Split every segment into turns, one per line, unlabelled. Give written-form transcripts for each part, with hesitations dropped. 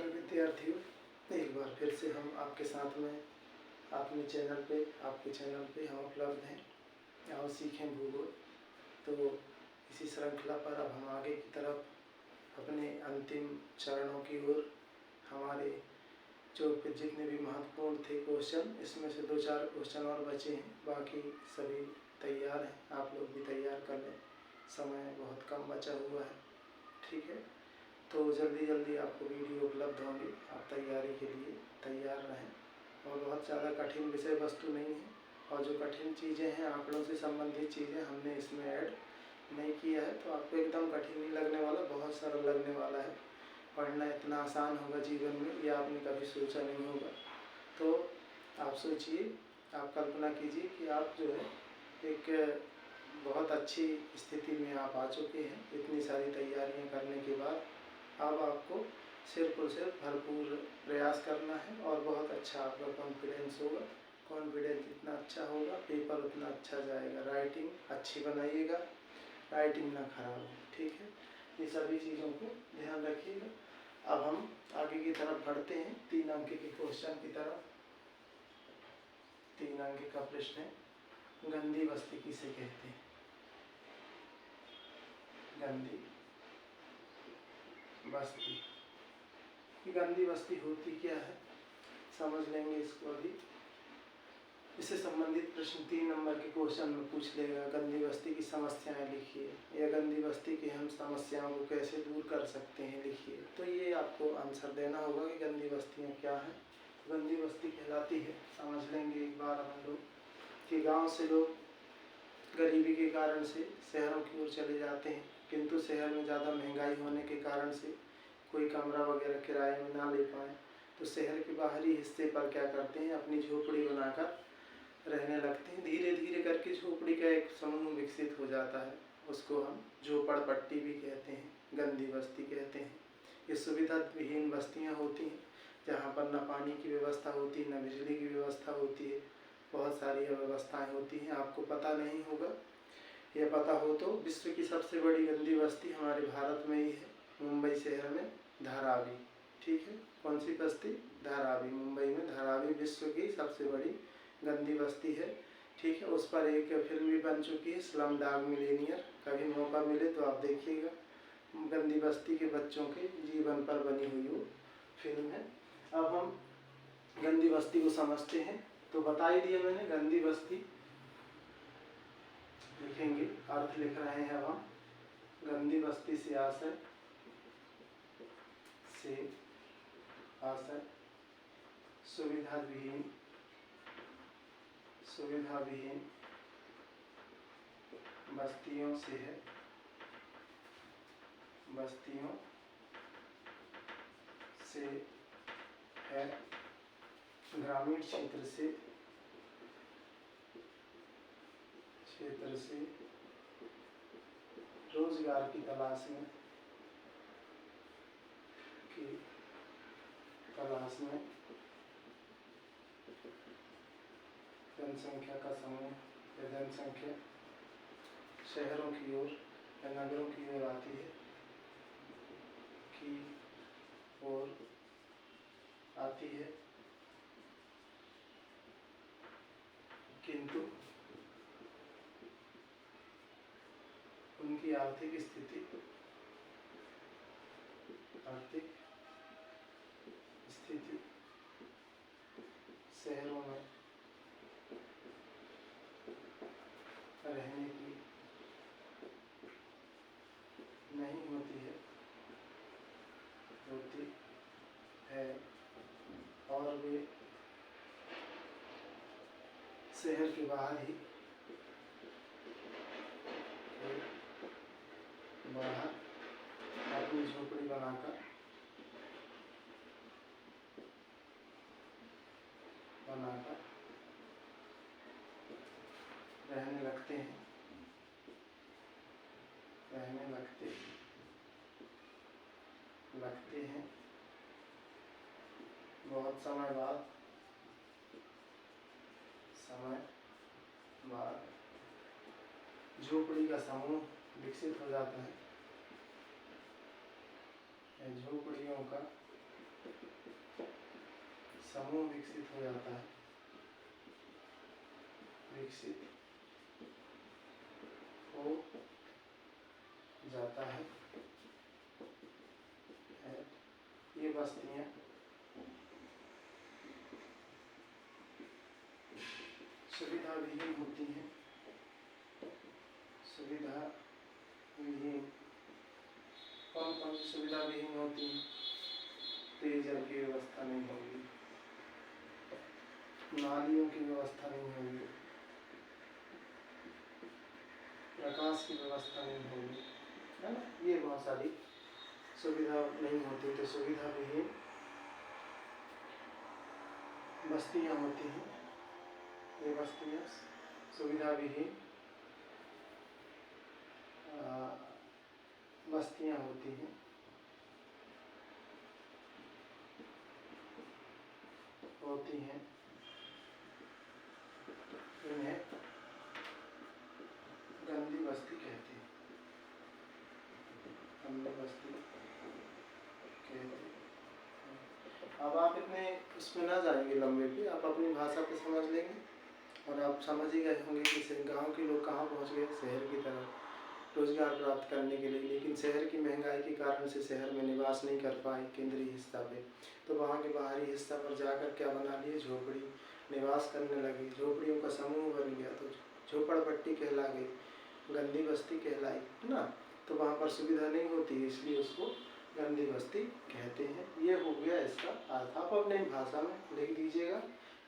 नमस्कार विद्यार्थियों, एक बार फिर से हम आपके साथ में आपके चैनल पे हम उपलब्ध हैं। आओ सीखें भूगोल। तो इसी श्रृंखला पर अब हम आगे की तरफ अपने अंतिम चरणों की ओर, हमारे जो जितने भी महत्वपूर्ण थे क्वेश्चन, इसमें से 2-4 क्वेश्चन और बचे हैं, बाकी सभी तैयार हैं। आप लोग भी तैयार कर लें, समय बहुत कम बचा हुआ है। ठीक है, तो जल्दी आपको वीडियो उपलब्ध होंगी, आप तैयारी के लिए तैयार रहें। और बहुत ज़्यादा कठिन विषय वस्तु नहीं है, और जो कठिन चीज़ें हैं, आंकड़ों से संबंधित चीज़ें हमने इसमें ऐड नहीं किया है, तो आपको एकदम कठिन नहीं लगने वाला, बहुत सरल लगने वाला है। पढ़ना इतना आसान होगा जीवन में, यह आपने कभी सोचा नहीं होगा। तो आप सोचिए, आप कल्पना कीजिए कि आप जो है एक बहुत अच्छी स्थिति में आप आ चुके हैं। इतनी सारी तैयारियां करने के बाद अब आपको सिर्फ और सिर्फ भरपूर प्रयास करना है, और बहुत अच्छा आपका कॉन्फिडेंस होगा। कॉन्फिडेंस जितना अच्छा होगा, पेपर उतना अच्छा जाएगा। राइटिंग अच्छी बनाइएगा, राइटिंग ना खराब हो। ठीक है, ये सभी चीज़ों को ध्यान रखिएगा। अब हम आगे की तरफ बढ़ते हैं, 3 अंक के क्वेश्चन की तरफ। 3 अंक का प्रश्न है, गंदी बस्ती किसे कहते हैं? गंदी बस्ती। गंदी बस्ती होती क्या है, समझ लेंगे इसको अभी। इससे संबंधित प्रश्न 3 नंबर के क्वेश्चन में पूछ लेगा। गंदी बस्ती की समस्याएं लिखिए, या गंदी बस्ती की हम समस्याओं को कैसे दूर कर सकते हैं, लिखिए। तो ये आपको आंसर देना होगा कि गंदी बस्तियां क्या हैं। गंदी बस्ती कहलाती है, समझ लेंगे एक बार हम लोग, कि गाँव से लोग गरीबी के कारण से शहरों की ओर चले जाते हैं, किंतु शहर में ज़्यादा महंगाई होने के कारण से कोई कमरा वगैरह किराए में ना ले पाए, तो शहर के बाहरी हिस्से पर क्या करते हैं, अपनी झोपड़ी बनाकर रहने लगते हैं। धीरे धीरे करके झोपड़ी का एक समूह विकसित हो जाता है, उसको हम झोपड़पट्टी भी कहते हैं, गंदी बस्ती कहते हैं। ये सुविधा विहीन बस्तियाँ होती हैं, जहाँ पर न पानी की व्यवस्था होती, न बिजली की व्यवस्था होती है, बहुत सारी अव्यवस्थाएँ होती हैं। आपको पता नहीं होगा, यह पता हो तो विश्व की सबसे बड़ी गंदी बस्ती हमारे भारत में ही है, मुंबई शहर में धारावी। ठीक है, कौन सी बस्ती? धारावी। मुंबई में धारावी विश्व की सबसे बड़ी गंदी बस्ती है। ठीक है, उस पर एक फिल्म भी बन चुकी है, स्लमडॉग मिलियनेयर। कभी मौका मिले तो आप देखिएगा, गंदी बस्ती के बच्चों के जीवन पर बनी हुई वो फिल्म है। अब हम गंदी बस्ती को समझते हैं। तो बता ही दिया मैंने, गंदी बस्ती लिखेंगे, अर्थ लिख रहे हैं अब हम। गंदी बस्ती से आशय सुविधा विहीन बस्तियों से है, ग्रामीण क्षेत्र से रोजगार की तलाश में जनसंख्या का समूह या जनसंख्या शहरों की ओर या नगरों की ओर आती है, किंतु उनकी आर्थिक स्थिति शहरों में रहने की नहीं होती है, और वे शहर के बाहर अपनी झोपड़ी बनाकर रहने लगते हैं। बहुत समय बाद झोपड़ी का समूह विकसित हो जाता है। झोपड़ियों का समूह विकसित हो जाता है, विकसित हो जाता है। ये बस्तियां सुविधा विहीन होती हैं, सुविधा विहीन। कौन कौन सी सुविधा विहीन होती है? पेयजल की व्यवस्था नहीं होगी, नालियों की व्यवस्था नहीं होगी, प्रकाश की व्यवस्था नहीं होगी, है ना। ये बहुत सारी सुविधा नहीं होती, तो सुविधा विहीन बस्तियां होती हैं। ये बस्तियां सुविधा विहीन बस्तियां होती हैं। इन्हें गंदी बस्ती कहते हैं, गंदी बस्ती कहते हैं। अब आप इतने उसमें ना जाएंगे लंबे पे, आप अपनी भाषा पे समझ लेंगे और आप समझ ही गए होंगे कि गांव के लोग कहाँ पहुँच गए, शहर की तरफ रोजगार प्राप्त करने के लिए। लेकिन शहर की महंगाई के कारण से शहर में निवास नहीं कर पाए केंद्रीय हिस्सा पे, तो वहाँ के बाहरी हिस्सा पर जाकर क्या बना लिए, झोपड़ी निवास करने लगे। झोपड़ियों का समूह बन गया तो झोपड़पट्टी कहला गई, गंदी बस्ती कहलाई, है ना। तो वहाँ पर सुविधा नहीं होती, इसलिए उसको गंदी बस्ती कहते हैं। ये हो गया इसका अर्थ। आप अपनी भाषा में लिख दीजिएगा,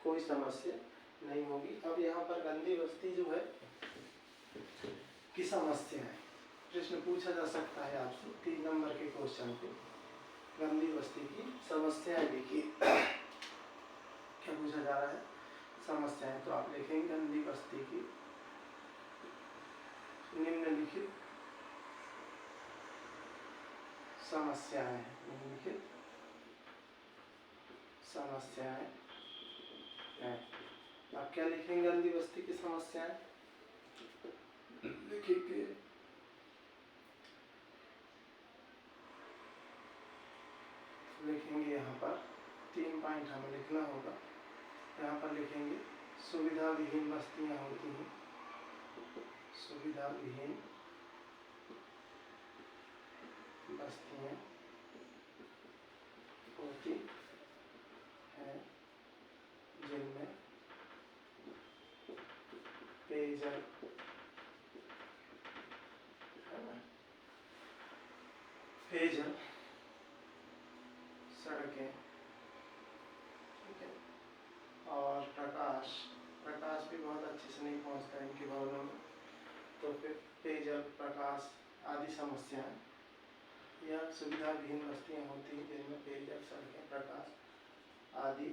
कोई समस्या नहीं होगी। अब यहाँ पर गंदी बस्ती जो है की समस्या है, प्रश्न पूछा जा सकता है आपसे 3 नंबर के क्वेश्चन पे। गंदी बस्ती की समस्याएं देखिए क्या पूछा जा रहा है, समस्याएं। तो आप लिखेंगे गंदी बस्ती की निम्नलिखित समस्याएं, निम्नलिखित समस्याएं हैं। आप क्या लिखेंगे गंदी बस्ती की समस्याएं? लिखिए लिखेंगे यहाँ पर 3 पॉइंट हमें लिखना होगा। यहाँ पर लिखेंगे सुविधा विहीन बस्तियाँ होती हैं, सुविधा विहीन बस्तियाँ होती हैं जिनमें पेयजल, है ना, पेयजल, सड़कें, ठीक है, और प्रकाश भी बहुत अच्छे से नहीं पहुंचता है इनके भवनों में। तो फिर पेयजल, प्रकाश आदि समस्याएं या सुविधा विहीन बस्तियां होती हैं जिनमें पेयजल, सड़कें, प्रकाश आदि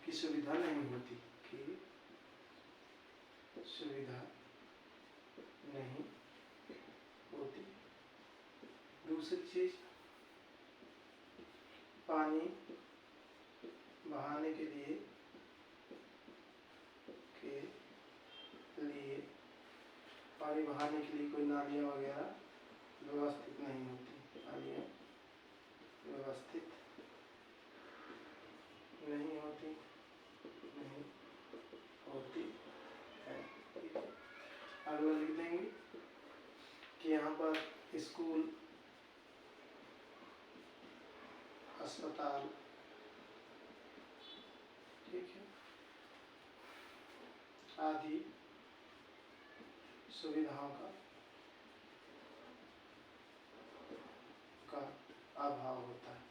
की सुविधा नहीं होती, की सुविधा नहीं होती। दूसरी चीज, पानी बहाने के लिए पानी बहाने के लिए कोई नालियाँ वगैरह व्यवस्थित नहीं होती, नालियाँ व्यवस्थित नहीं होती है, ठीक है। अगला लिख देंगे कि यहाँ पर स्कूल, अस्पताल, ठीक है, आदि सुविधाओं का अभाव होता है,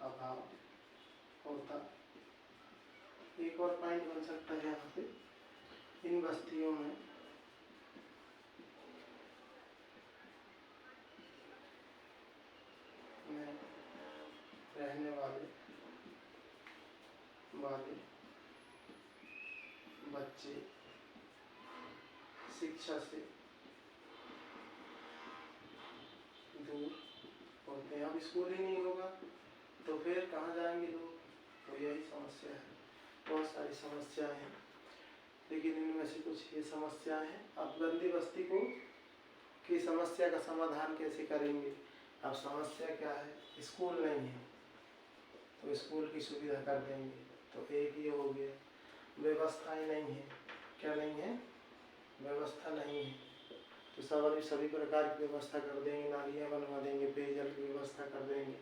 अभाव होता। एक और पॉइंट बन सकता है यहाँ पे, इन बस्तियों में रहने वाले बच्चे शिक्षा से दूर होते हैं। अब स्कूल ही नहीं होगा तो फिर कहाँ जाएंगे लोग, तो यही समस्या है। बहुत सारी समस्याएं हैं, लेकिन इनमें से कुछ ये समस्याएं हैं। अब गंदी बस्ती की समस्या का समाधान कैसे करेंगे? अब समस्या क्या है, स्कूल नहीं है तो स्कूल की सुविधा कर देंगे। तो एक ये हो गया। व्यवस्थाएं नहीं है, क्या नहीं है? व्यवस्था नहीं है, तो सभी प्रकार की व्यवस्था कर देंगे, नालियाँ बनवा देंगे, पेयजल की व्यवस्था कर देंगे।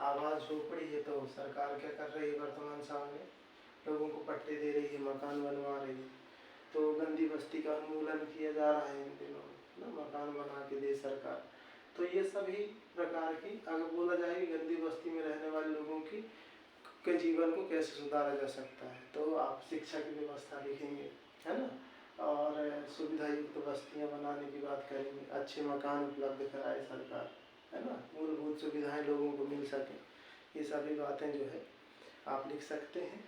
आवास झोपड़ी है तो सरकार क्या कर रही है वर्तमान समय में? लोगों को पट्टे दे रही है, मकान बनवा रही है। तो गंदी बस्ती का उन्मूलन किया जा रहा है इन दिनों ना, मकान बना के दे सरकार। तो ये सभी प्रकार की, अगर बोला जाए कि गंदी बस्ती में रहने वाले लोगों की के जीवन को कैसे सुधारा जा सकता है, तो आप शिक्षा की व्यवस्था लिखेंगे, है ना, और सुविधा युक्त बस्तियाँ बनाने की बात करेंगे, अच्छे मकान उपलब्ध कराए सरकार, है ना, मूलभूत सुविधाएं लोगों को मिल सकें। ये सभी बातें जो है आप लिख सकते हैं।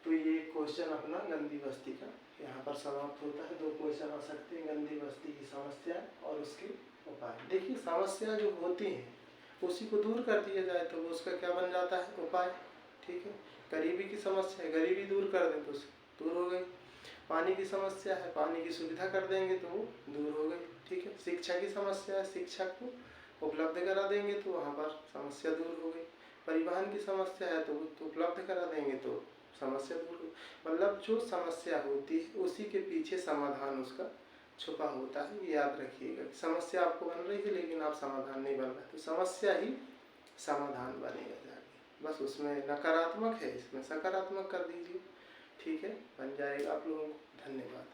तो ये क्वेश्चन अपना गंदी बस्ती का यहाँ पर समाप्त होता है। 2 क्वेश्चन आ सकते हैं, गंदी बस्ती की समस्या और उसके उपाय। देखिए, समस्या जो होती है उसी को दूर कर दिया जाए तो वो उसका क्या बन जाता है? उपाय। ठीक है, गरीबी की समस्या है, गरीबी दूर कर दें तो दूर हो गई। पानी की समस्या है, पानी की सुविधा कर देंगे तो वो दूर हो गई। ठीक है, शिक्षा की समस्या है, शिक्षा को उपलब्ध करा देंगे तो वहाँ पर समस्या दूर हो गई। परिवहन की समस्या है तो उपलब्ध करा देंगे तो समस्या दूर हो। मतलब जो समस्या होती है उसी के पीछे समाधान उसका छुपा होता है, ये याद रखिएगा। समस्या आपको बन रही है लेकिन आप समाधान नहीं बन रहे, तो समस्या ही समाधान बनेगा जाके। बस उसमें नकारात्मक है, इसमें सकारात्मक कर दीजिए, ठीक है, बन जाएगा आप लोगों को। धन्यवाद।